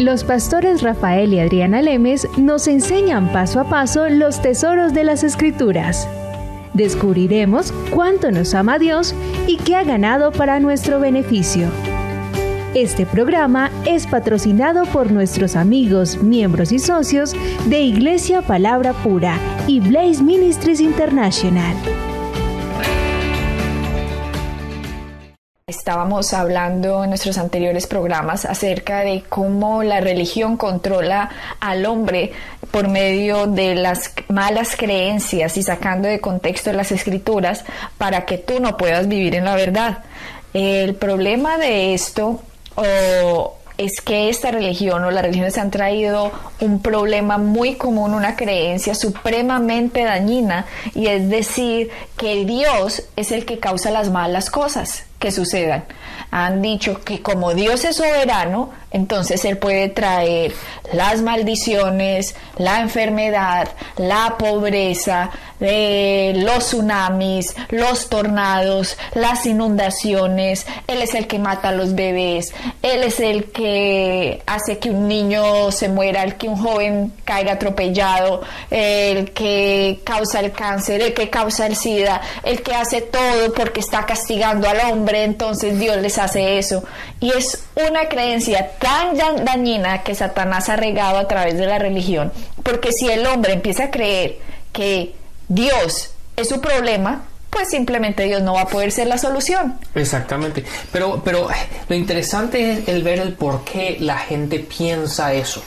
Los pastores Rafael y Adriana Lemes nos enseñan paso a paso los tesoros de las Escrituras. Descubriremos cuánto nos ama Dios y qué ha ganado para nuestro beneficio. Este programa es patrocinado por nuestros amigos, miembros y socios de Iglesia Palabra Pura y Blaze Ministries International. Estábamos hablando en nuestros anteriores programas acerca de cómo la religión controla al hombre por medio de las malas creencias y sacando de contexto las Escrituras para que tú no puedas vivir en la verdad. El problema de esto es que esta religión o las religiones han traído un problema muy común, una creencia supremamente dañina, y es decir que Dios es el que causa las malas cosas que sucedan. Han dicho que como Dios es soberano, entonces Él puede traer las maldiciones, la enfermedad, la pobreza, los tsunamis, los tornados, las inundaciones. Él es el que mata a los bebés, Él es el que hace que un niño se muera, el que un joven caiga atropellado, el que causa el cáncer, el que causa el SIDA, el que hace todo porque está castigando al hombre, entonces Dios les hace eso. Y es una creencia tan dañina que Satanás ha regado a través de la religión, porque si el hombre empieza a creer que Dios es su problema, pues simplemente Dios no va a poder ser la solución. Exactamente. Pero lo interesante es el ver el por qué la gente piensa eso.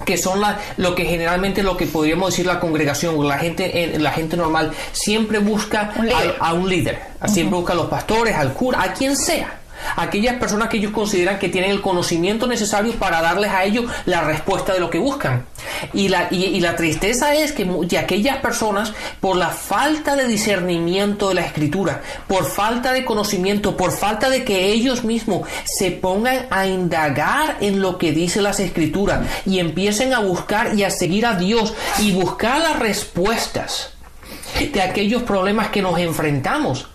Que son lo que generalmente lo que podríamos decir la congregación, la gente normal siempre busca a un líder. Siempre busca a los pastores, al cura, a quien sea. Aquellas personas que ellos consideran que tienen el conocimiento necesario para darles a ellos la respuesta de lo que buscan. Y la tristeza es que aquellas personas, por la falta de discernimiento de la Escritura, por falta de conocimiento, por falta de que ellos mismos se pongan a indagar en lo que dice las Escrituras y empiecen a buscar y a seguir a Dios y buscar las respuestas de aquellos problemas que nos enfrentamos.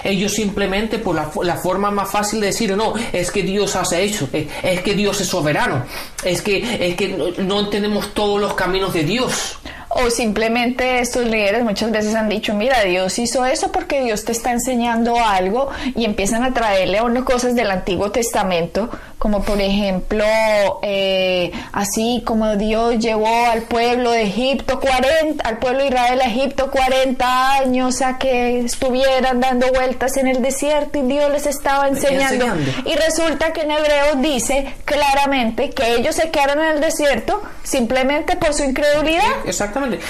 Ellos simplemente por la forma más fácil de decir, no, es que Dios hace eso, es que Dios es soberano, es que no entendemos todos los caminos de Dios. O simplemente estos líderes muchas veces han dicho, mira, Dios hizo eso porque Dios te está enseñando algo, y empiezan a traerle a uno cosas del Antiguo Testamento, como por ejemplo, así como Dios llevó al pueblo de Egipto al pueblo de Israel a Egipto 40 años a que estuvieran dando vueltas en el desierto y Dios les estaba enseñando. Y resulta que en Hebreos dice claramente que ellos se quedaron en el desierto simplemente por su incredulidad. Exactamente.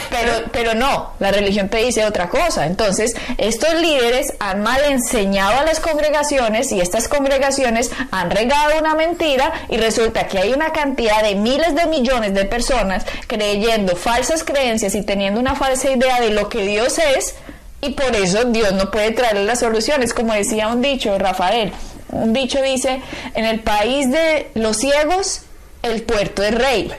Pero no, la religión te dice otra cosa. Entonces, estos líderes han mal enseñado a las congregaciones y estas congregaciones han regado una mentira, y resulta que hay una cantidad de miles de millones de personas creyendo falsas creencias y teniendo una falsa idea de lo que Dios es, y por eso Dios no puede traerles las soluciones. Como decía un dicho, Rafael, un dicho dice, en el país de los ciegos el tuerto es rey.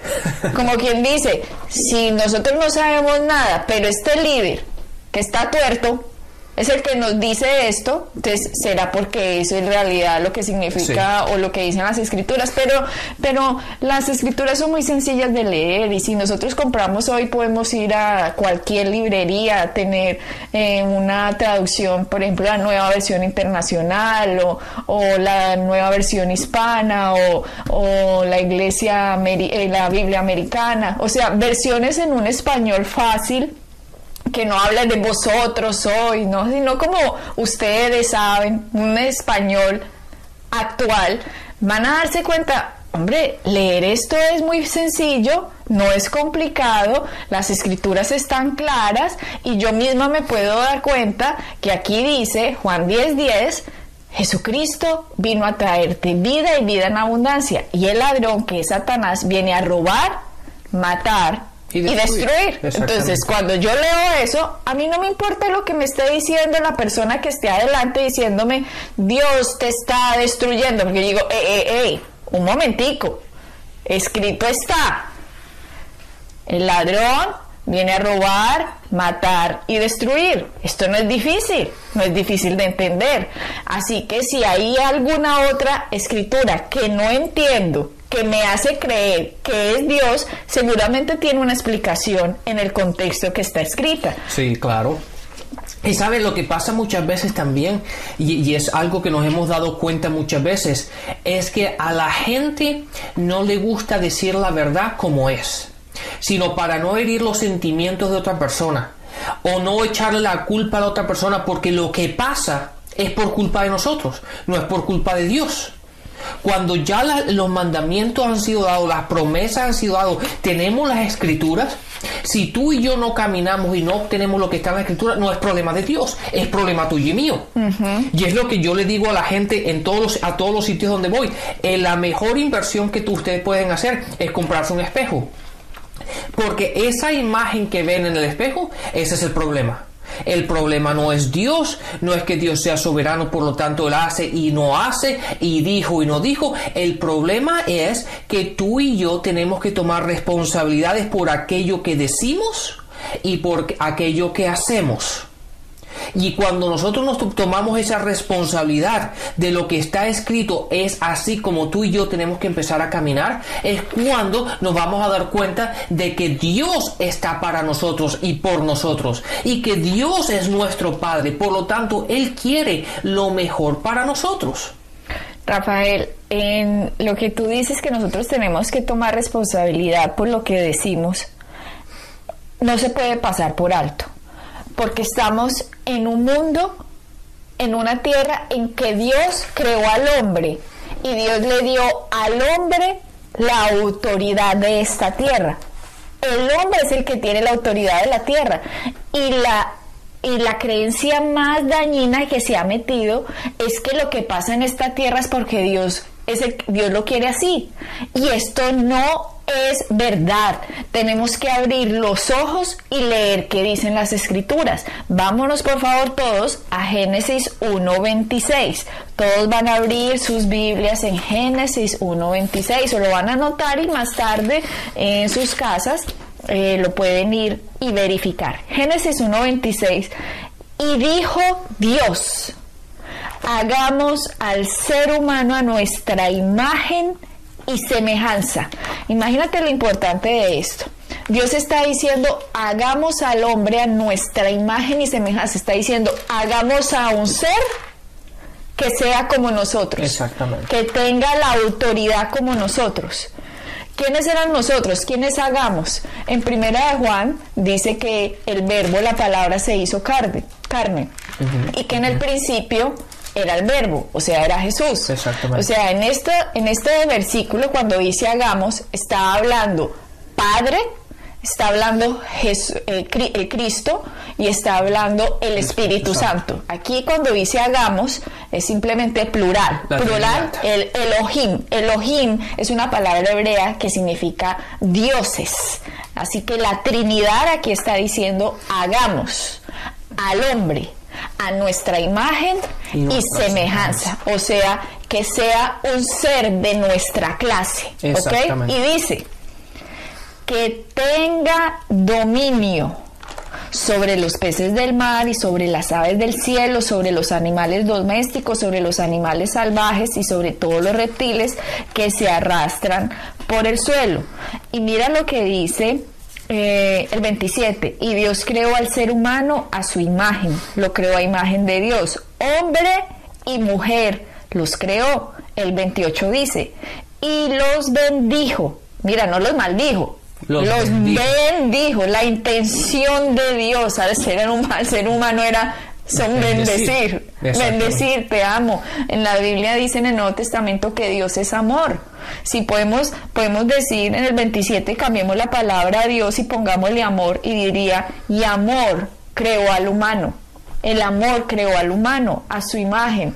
Como quien dice, si nosotros no sabemos nada, pero este líder que está tuerto es el que nos dice esto, entonces será porque eso en realidad lo que significa, sí, o lo que dicen las Escrituras. Pero las Escrituras son muy sencillas de leer, y si nosotros compramos hoy podemos ir a cualquier librería a tener una traducción, por ejemplo la Nueva Versión Internacional o la Nueva Versión Hispana o la la Biblia Americana, o sea, versiones en un español fácil, que no hablan de vosotros hoy, ¿no? Sino como ustedes saben, un español actual. Van a darse cuenta, hombre, leer esto es muy sencillo, no es complicado, las Escrituras están claras, y yo misma me puedo dar cuenta que aquí dice, Juan 10:10, Jesucristo vino a traerte vida y vida en abundancia, y el ladrón, que es Satanás, viene a robar, matar y destruir. Entonces, cuando yo leo eso, a mí no me importa lo que me esté diciendo la persona que esté adelante diciéndome Dios te está destruyendo, porque yo digo, un momentico, escrito está, el ladrón viene a robar, matar y destruir. Esto no es difícil de entender. Así que si hay alguna otra escritura que no entiendo, que me hace creer que es Dios, seguramente tiene una explicación en el contexto que está escrita. Sí, claro. Y ¿sabes lo que pasa muchas veces también? Y es algo que nos hemos dado cuenta muchas veces, es que a la gente no le gusta decir la verdad como es, sino para no herir los sentimientos de otra persona, o no echarle la culpa a la otra persona, porque lo que pasa es por culpa de nosotros, no es por culpa de Dios. Cuando ya los mandamientos han sido dados, las promesas han sido dadas, tenemos las escrituras. Si tú y yo no caminamos y no obtenemos lo que está en la escritura, no es problema de Dios, es problema tuyo y mío. Y es lo que yo le digo a la gente a todos los sitios donde voy. La mejor inversión que ustedes pueden hacer es comprarse un espejo, porque esa imagen que ven en el espejo, ese es el problema. El problema no es Dios, no es que Dios sea soberano, por lo tanto Él hace y no hace, y dijo y no dijo. El problema es que tú y yo tenemos que tomar responsabilidades por aquello que decimos y por aquello que hacemos. Y cuando nosotros nos tomamos esa responsabilidad de lo que está escrito es así como tú y yo tenemos que empezar a caminar, es cuando nos vamos a dar cuenta de que Dios está para nosotros y por nosotros, y que Dios es nuestro Padre, por lo tanto Él quiere lo mejor para nosotros. Rafael, en lo que tú dices que nosotros tenemos que tomar responsabilidad por lo que decimos, no se puede pasar por alto. Porque estamos en un mundo, en una tierra en que Dios creó al hombre y Dios le dio al hombre la autoridad de esta tierra. El hombre es el que tiene la autoridad de la tierra y la creencia más dañina que se ha metido es que lo que pasa en esta tierra es porque Dios lo quiere así, y esto no es verdad. Tenemos que abrir los ojos y leer qué dicen las escrituras. Vámonos por favor todos a Génesis 1:26. Todos van a abrir sus Biblias en Génesis 1:26, o lo van a anotar y más tarde en sus casas lo pueden ir y verificar. Génesis 1:26. Y dijo Dios: hagamos al ser humano a nuestra imagen y semejanza. Imagínate lo importante de esto. Dios está diciendo, hagamos al hombre a nuestra imagen y semejanza. Está diciendo, hagamos a un ser que sea como nosotros. Exactamente. Que tenga la autoridad como nosotros. ¿Quiénes eran nosotros? ¿Quiénes hagamos? En Primera de Juan dice que el verbo, la palabra, se hizo carne. Y que en el principio era el verbo, o sea, era Jesús. Exactamente. O sea, en este versículo, cuando dice hagamos, está hablando Padre, está hablando el Cristo y está hablando el Espíritu Santo. Aquí cuando dice hagamos es simplemente plural. El Elohim. Elohim es una palabra hebrea que significa dioses. Así que la Trinidad aquí está diciendo hagamos al hombre a nuestra imagen y semejanza, o sea, que sea un ser de nuestra clase, ¿ok? Y dice que tenga dominio sobre los peces del mar y sobre las aves del cielo, sobre los animales domésticos, sobre los animales salvajes y sobre todos los reptiles que se arrastran por el suelo. Y mira lo que dice el 27, y Dios creó al ser humano a su imagen, lo creó a imagen de Dios, hombre y mujer los creó. El 28 dice, y los bendijo, mira, no los maldijo, los bendijo. La intención de Dios al ser humano era bendecir, te amo. En la Biblia dice en el Nuevo Testamento que Dios es amor. Si podemos decir en el 27, cambiemos la palabra a Dios y pongámosle amor, y diría, y amor creó al humano. El amor creó al humano a su imagen.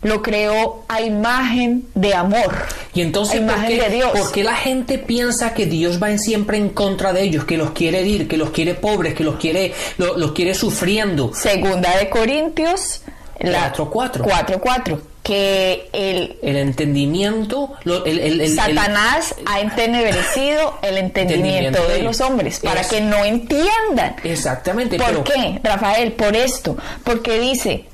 Lo creó a imagen de amor. Y entonces, ¿por qué la gente piensa que Dios va siempre en contra de ellos, que los quiere herir, que los quiere pobres, que los quiere sufriendo? Segunda de Corintios 4:4. Que el entendimiento, Satanás ha entenebrecido el entendimiento de los hombres para que no entiendan. Exactamente. ¿Por qué, Rafael? Por esto, porque dice,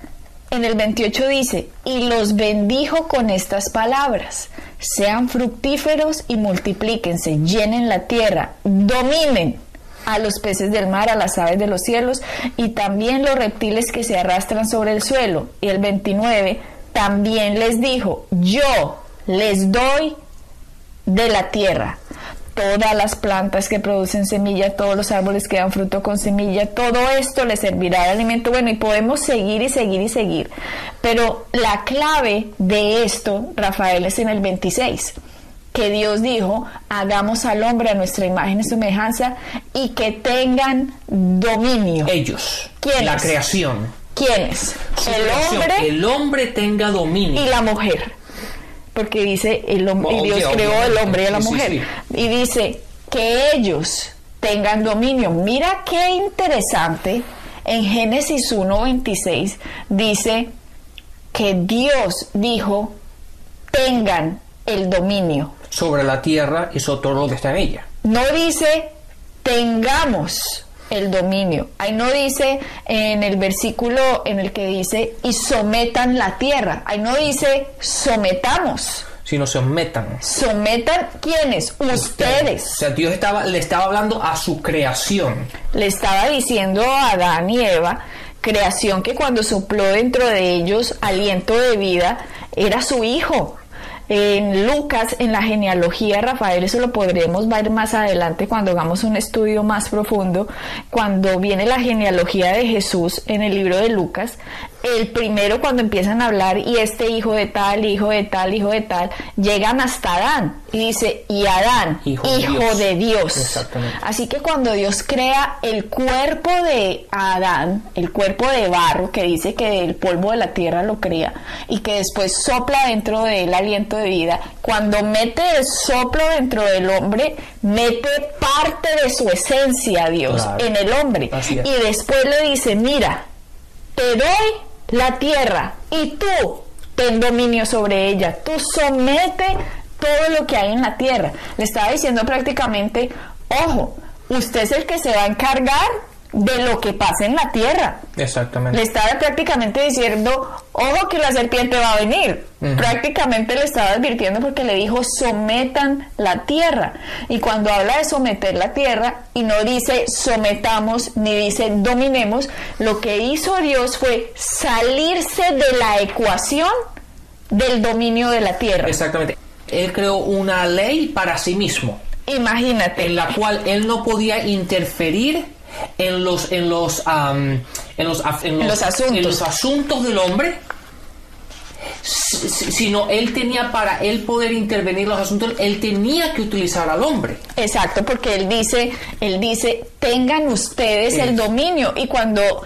en el 28 dice, y los bendijo con estas palabras: sean fructíferos y multiplíquense, llenen la tierra, dominen a los peces del mar, a las aves de los cielos y también los reptiles que se arrastran sobre el suelo. Y el 29 también les dijo, yo les doy de la tierra todas las plantas que producen semilla, todos los árboles que dan fruto con semilla, todo esto les servirá de alimento. Bueno, y podemos seguir y seguir y seguir, pero la clave de esto, Rafael, es en el 26, que Dios dijo, hagamos al hombre a nuestra imagen y semejanza y que tengan dominio. Ellos. ¿Quiénes? La creación. ¿Quiénes? El hombre tenga dominio. Y la mujer. Porque dice, y Dios creó el hombre y a la mujer. Sí. Y dice, que ellos tengan dominio. Mira qué interesante, en Génesis 1:26 dice que Dios dijo, tengan el dominio. Sobre la tierra y sobre todo lo que está en ella. No dice, tengamos el dominio. Ahí no dice en el versículo en el que dice y sometan la tierra. Ahí no dice sometamos. Sino sometan. ¿Sometan quiénes? Ustedes. O sea, Dios le estaba hablando a su creación. Le estaba diciendo a Adán y Eva, creación que cuando sopló dentro de ellos aliento de vida, era su hijo. En Lucas, en la genealogía, Rafael, eso lo podremos ver más adelante cuando hagamos un estudio más profundo, cuando viene la genealogía de Jesús en el libro de Lucas, el primero cuando empiezan a hablar y este hijo de tal, hijo de tal, hijo de tal, llegan hasta Adán y dice, y Adán, hijo de Dios. Exactamente. Así que cuando Dios crea el cuerpo de Adán, el cuerpo de barro, que dice que del polvo de la tierra lo crea y que después sopla dentro del aliento de vida, cuando mete el soplo dentro del hombre, mete parte de su esencia, Dios, claro, en el hombre. Y después le dice, mira, te doy la tierra y tú ten dominio sobre ella, tú somete todo lo que hay en la tierra. Le estaba diciendo prácticamente, ojo, usted es el que se va a encargar de lo que pasa en la tierra. Exactamente. Le estaba prácticamente diciendo, ojo que la serpiente va a venir. Prácticamente le estaba advirtiendo porque le dijo, sometan la tierra. Y cuando habla de someter la tierra, y no dice sometamos, ni dice dominemos, lo que hizo Dios fue salirse de la ecuación del dominio de la tierra. Exactamente. Él creó una ley para sí mismo. Imagínate. En la cual él no podía interferir en los asuntos del hombre, sino él tenía, para él poder intervenir en los asuntos, él tenía que utilizar al hombre. Exacto, porque él dice tengan ustedes el dominio. Y cuando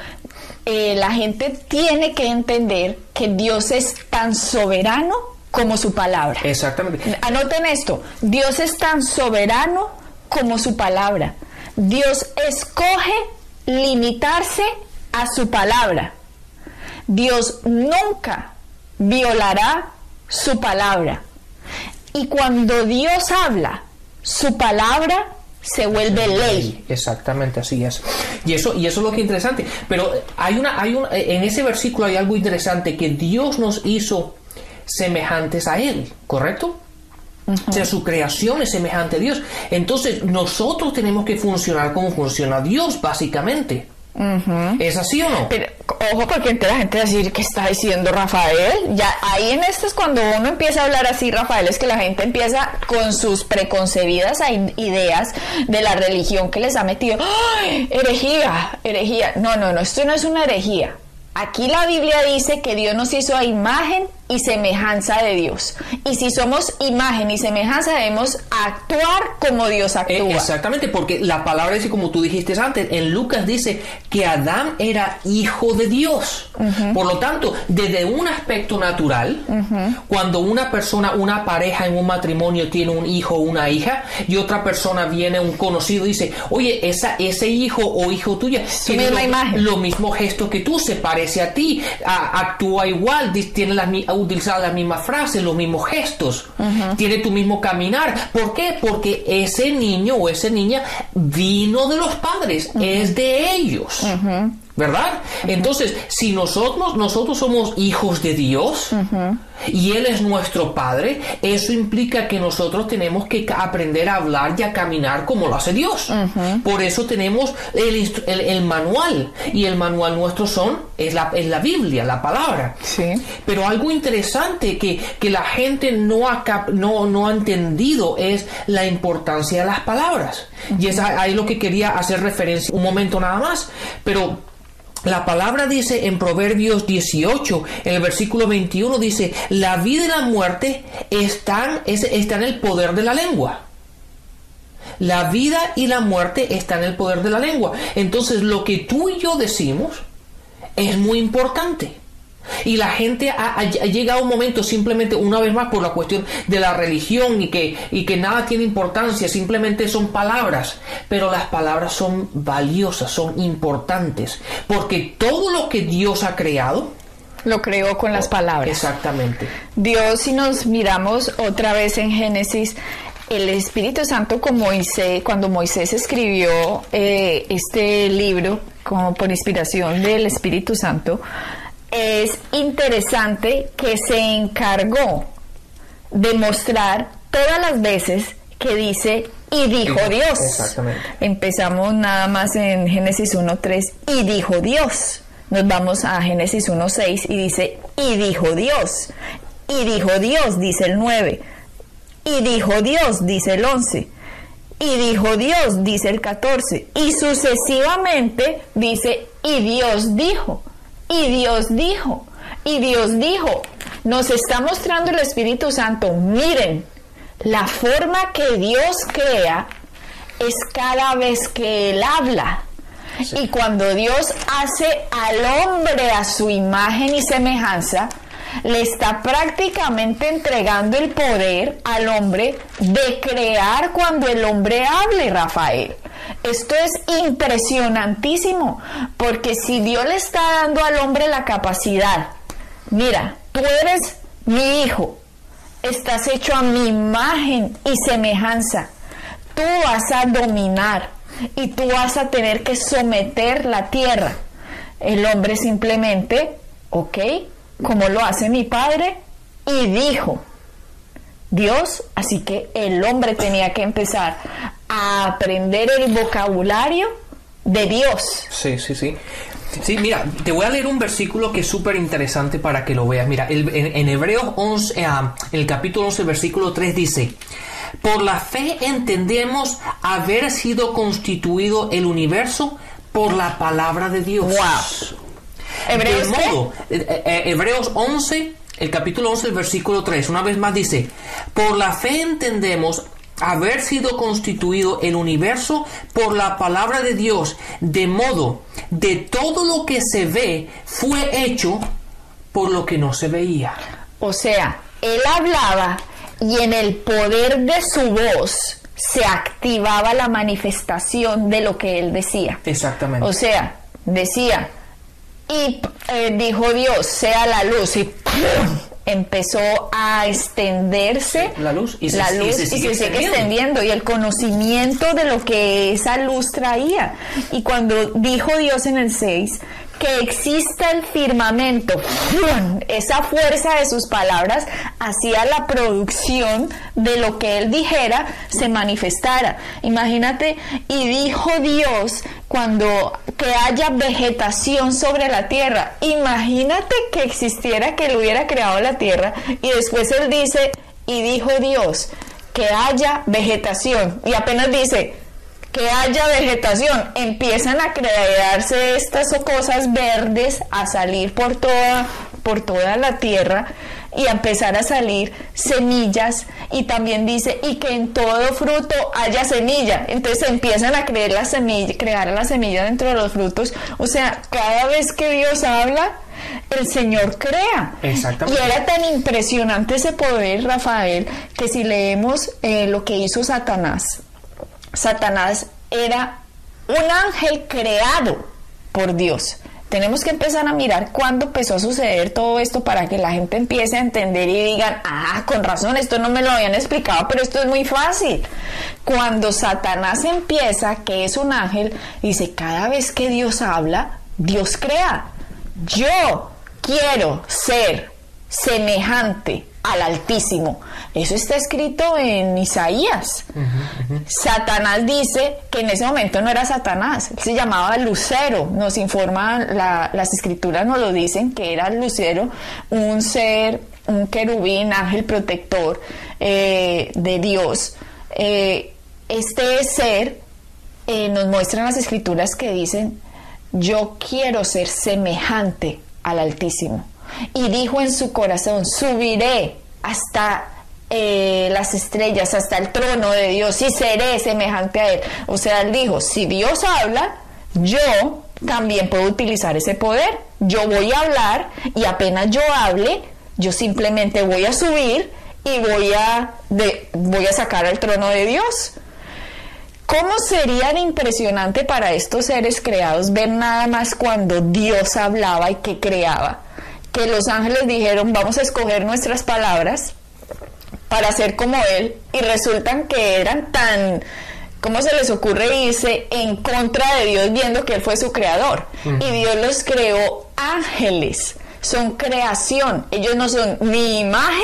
la gente tiene que entender que Dios es tan soberano como su palabra. Exactamente. Anoten esto, Dios es tan soberano como su palabra. Dios escoge limitarse a su palabra. Dios nunca violará su palabra. Y cuando Dios habla, su palabra se vuelve ley. Exactamente, así es. Y eso es lo que es interesante. Pero en ese versículo hay algo interesante, que Dios nos hizo semejantes a Él, ¿correcto? O sea, su creación es semejante a Dios. Entonces nosotros tenemos que funcionar como funciona Dios, básicamente. ¿Es así o no? Pero, ojo, porque la gente va a decir, ¿qué está diciendo Rafael? Ya ahí en esto es cuando uno empieza a hablar así, Rafael, es que la gente empieza con sus preconcebidas ideas de la religión que les ha metido. ¡Ay, herejía! No, esto no es una herejía. Aquí la Biblia dice que Dios nos hizo a imagen y semejanza de Dios. Y si somos imagen y semejanza, debemos actuar como Dios actúa. Exactamente, porque la palabra dice, como tú dijiste antes, en Lucas dice que Adán era hijo de Dios. Por lo tanto, desde un aspecto natural, cuando una persona, una pareja en un matrimonio tiene un hijo o una hija, y otra persona viene, un conocido, y dice, oye, ese hijo o hijo tuya tiene los mismos gestos que tú, se parece a ti, actúa igual, tiene utilizar las mismas frases, los mismos gestos, tiene tu mismo caminar. ¿Por qué? Porque ese niño o esa niña vino de los padres, es de ellos. ¿verdad? Entonces, si nosotros somos hijos de Dios y Él es nuestro Padre, eso implica que nosotros tenemos que aprender a hablar y a caminar como lo hace Dios. Por eso tenemos el manual, y el manual nuestro es la Biblia, la palabra. Sí. Pero algo interesante que la gente no ha entendido es la importancia de las palabras. Y es ahí lo que quería hacer referencia un momento nada más. Pero la palabra dice en Proverbios 18, en el versículo 21, dice: la vida y la muerte están en el poder de la lengua. La vida y la muerte están en el poder de la lengua. Entonces, lo que tú y yo decimos es muy importante. Y la gente ha llegado a un momento, simplemente una vez más, por la cuestión de la religión y que nada tiene importancia, simplemente son palabras. Pero las palabras son valiosas, son importantes, porque todo lo que Dios ha creado lo creó con las palabras. Exactamente. Dios, si nos miramos otra vez en Génesis, el Espíritu Santo con Moisés, cuando Moisés escribió este libro como por inspiración del Espíritu Santo, es interesante que se encargó de mostrar todas las veces que dice y dijo Dios. Exactamente. Empezamos nada más en Génesis 1:3 y dijo Dios. Nos vamos a Génesis 1:6 y dice y dijo Dios. Y dijo Dios, dice el 9. Y dijo Dios, dice el 11. Y dijo Dios, dice el 14. Y sucesivamente dice y Dios dijo. Y Dios dijo, y Dios dijo. Nos está mostrando el Espíritu Santo. Miren, la forma que Dios crea es cada vez que Él habla. Sí. Y cuando Dios hace al hombre a su imagen y semejanza, le está prácticamente entregando el poder al hombre de crear cuando el hombre hable, Rafael. Esto es impresionantísimo, porque si Dios le está dando al hombre la capacidad, mira, tú eres mi hijo, estás hecho a mi imagen y semejanza, tú vas a dominar y tú vas a tener que someter la tierra. El hombre simplemente, ok, como lo hace mi padre, y dijo Dios, así que el hombre tenía que empezar a aprender el vocabulario de Dios. Sí. Sí, mira, te voy a leer un versículo que es súper interesante para que lo veas. Mira, en Hebreos 11, en el capítulo 11, versículo 3 dice: por la fe entendemos haber sido constituido el universo por la palabra de Dios. ¡Wow! Hebreos 11, el capítulo 11, el versículo 3, una vez más dice: por la fe entendemos haber sido constituido el universo por la palabra de Dios, de modo de todo lo que se ve fue hecho por lo que no se veía. O sea, Él hablaba y en el poder de su voz se activaba la manifestación de lo que Él decía. Exactamente. O sea, decía, y dijo Dios, sea la luz, y ¡pum!, empezó a extenderse la luz y se sigue extendiendo, y el conocimiento de lo que esa luz traía. Y cuando dijo Dios en el 6 que exista el firmamento, ¡pum!, esa fuerza de sus palabras hacía la producción de lo que Él dijera se manifestara. Imagínate, y dijo Dios cuando que haya vegetación sobre la tierra. Imagínate que existiera, que Él hubiera creado la tierra, y después Él dice, y dijo Dios que haya vegetación, y apenas dice que haya vegetación, empiezan a crearse estas cosas verdes a salir por toda la tierra, y a empezar a salir semillas, y también dice, y que en todo fruto haya semilla. Entonces empiezan a crear la semilla dentro de los frutos. O sea, cada vez que Dios habla, el Señor crea. Exactamente. Y era tan impresionante ese poder, Rafael, que si leemos lo que hizo Satanás era un ángel creado por Dios. Tenemos que empezar a mirar cuándo empezó a suceder todo esto para que la gente empiece a entender y digan, con razón, esto no me lo habían explicado, pero esto es muy fácil. Cuando Satanás empieza, que es un ángel, dice, cada vez que Dios habla, Dios crea. Yo quiero ser semejante al Altísimo. Eso está escrito en Isaías. Satanás dice que en ese momento no era Satanás, él se llamaba Lucero. Nos informan, las escrituras nos lo dicen, que era Lucero, un ser, un querubín, ángel protector de Dios. Este ser nos muestran las escrituras que dicen: yo quiero ser semejante al Altísimo. Y dijo en su corazón: subiré hasta las estrellas, hasta el trono de Dios, y seré semejante a Él. O sea, él dijo: si Dios habla, yo también puedo utilizar ese poder. Yo voy a hablar, y apenas yo hable, yo simplemente voy a subir y voy a sacar al trono de Dios. ¿Cómo sería de impresionante para estos seres creados ver nada más cuando Dios hablaba y que creaba? Que los ángeles dijeron: vamos a escoger nuestras palabras para ser como Él, y resultan que eran tan, ¿cómo se les ocurre irse en contra de Dios viendo que Él fue su creador? Y Dios los creó ángeles, son creación, ellos no son ni imagen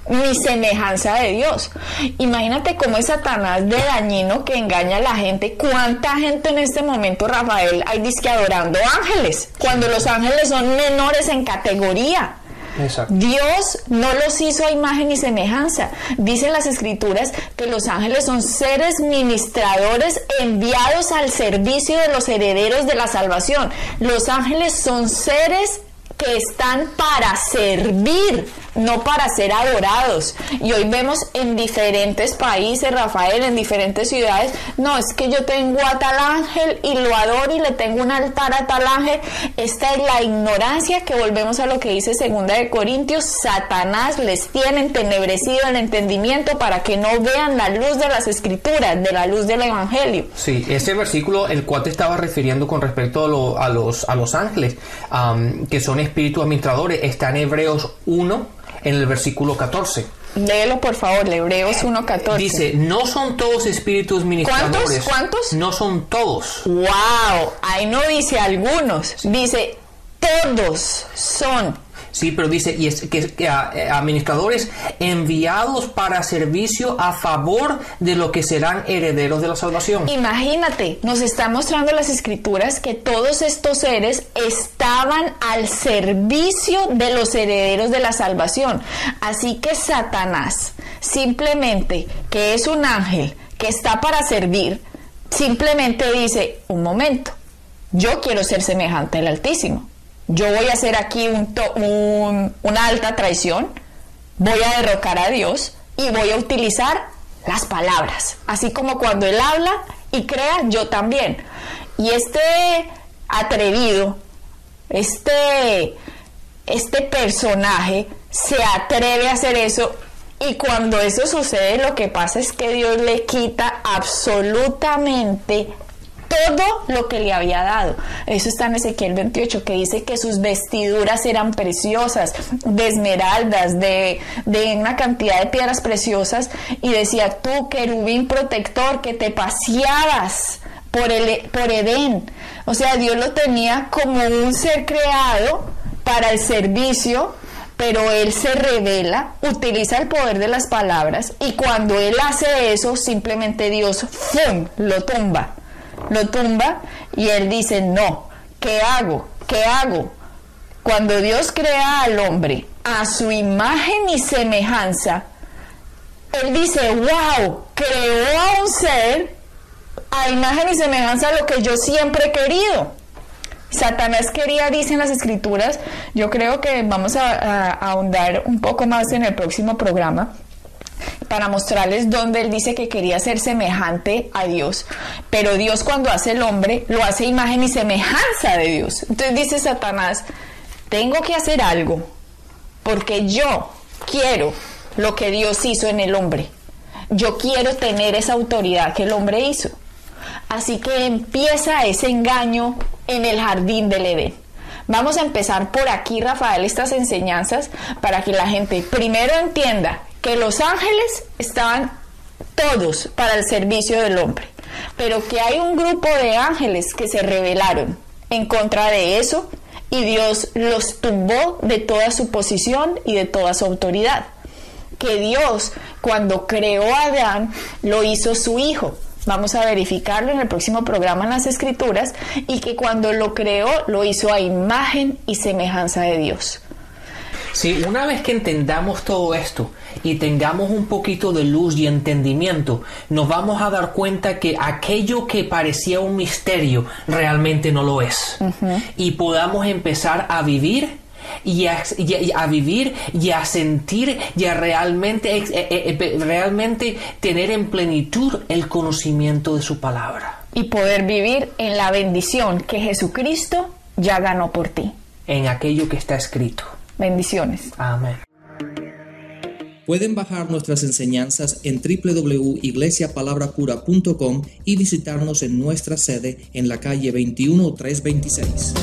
ni semejanza de Dios. Imagínate cómo es Satanás de dañino, que engaña a la gente. ¿Cuánta gente en este momento, Rafael, hay disque adorando ángeles, cuando los ángeles son menores en categoría? Exacto. Dios no los hizo a imagen y semejanza. Dicen las escrituras que los ángeles son seres ministradores enviados al servicio de los herederos de la salvación. Los ángeles son seres que están para servir, no para ser adorados. Y hoy vemos en diferentes países, Rafael, en diferentes ciudades: no, es que yo tengo a tal ángel y lo adoro y le tengo un altar a tal ángel. Esta es la ignorancia, que volvemos a lo que dice 2 Corintios: Satanás les tiene entenebrecido el entendimiento para que no vean la luz de las escrituras, de la luz del evangelio. Sí, ese versículo el cual te estaba refiriendo con respecto a los ángeles, que son espíritus administradores, está en Hebreos 1, en el versículo 14. Léelo, por favor, Hebreos 1:14. Dice: no son todos espíritus ministradores. ¿Cuántos? No son todos. ¡Wow! Ahí no dice algunos, dice todos son. Sí, pero dice, y es que administradores enviados para servicio a favor de lo que serán herederos de la salvación. Imagínate, nos están mostrando las escrituras que todos estos seres estaban al servicio de los herederos de la salvación. Así que Satanás, simplemente, que es un ángel que está para servir, simplemente dice: un momento, yo quiero ser semejante al Altísimo. Yo voy a hacer aquí una alta traición, voy a derrocar a Dios y voy a utilizar las palabras. Así como cuando Él habla y crea, yo también. Y este atrevido, este personaje se atreve a hacer eso, y cuando eso sucede, lo que pasa es que Dios le quita absolutamente todo lo que le había dado. Eso está en Ezequiel 28, que dice que sus vestiduras eran preciosas, de esmeraldas, de una cantidad de piedras preciosas, y decía: tú, querubín protector, que te paseabas por Edén. O sea, Dios lo tenía como un ser creado para el servicio, pero Él se revela, utiliza el poder de las palabras, y cuando Él hace eso, simplemente Dios ¡fum!, lo tumba, y Él dice: no, ¿qué hago? Cuando Dios crea al hombre a su imagen y semejanza, Él dice: wow, creó a un ser a imagen y semejanza de lo que yo siempre he querido. Satanás quería, dicen las escrituras, yo creo que vamos a ahondar un poco más en el próximo programa, para mostrarles dónde él dice que quería ser semejante a Dios. Pero Dios, cuando hace el hombre, lo hace imagen y semejanza de Dios. Entonces dice Satanás: tengo que hacer algo, porque yo quiero lo que Dios hizo en el hombre. Yo quiero tener esa autoridad que el hombre hizo. Así que empieza ese engaño en el jardín del Edén. Vamos a empezar por aquí, Rafael, estas enseñanzas, para que la gente primero entienda que los ángeles estaban todos para el servicio del hombre, pero que hay un grupo de ángeles que se rebelaron en contra de eso y Dios los tumbó de toda su posición y de toda su autoridad. Que Dios, cuando creó a Adán, lo hizo su hijo. Vamos a verificarlo en el próximo programa en las Escrituras, y que cuando lo creó, lo hizo a imagen y semejanza de Dios. Sí, una vez que entendamos todo esto y tengamos un poquito de luz y entendimiento, nos vamos a dar cuenta que aquello que parecía un misterio realmente no lo es. Y podamos empezar a vivir y a vivir y a sentir y a realmente tener en plenitud el conocimiento de su palabra. Y poder vivir en la bendición que Jesucristo ya ganó por ti. En aquello que está escrito. Bendiciones. Amén. Pueden bajar nuestras enseñanzas en www.iglesiapalabracura.com y visitarnos en nuestra sede en la calle 21326.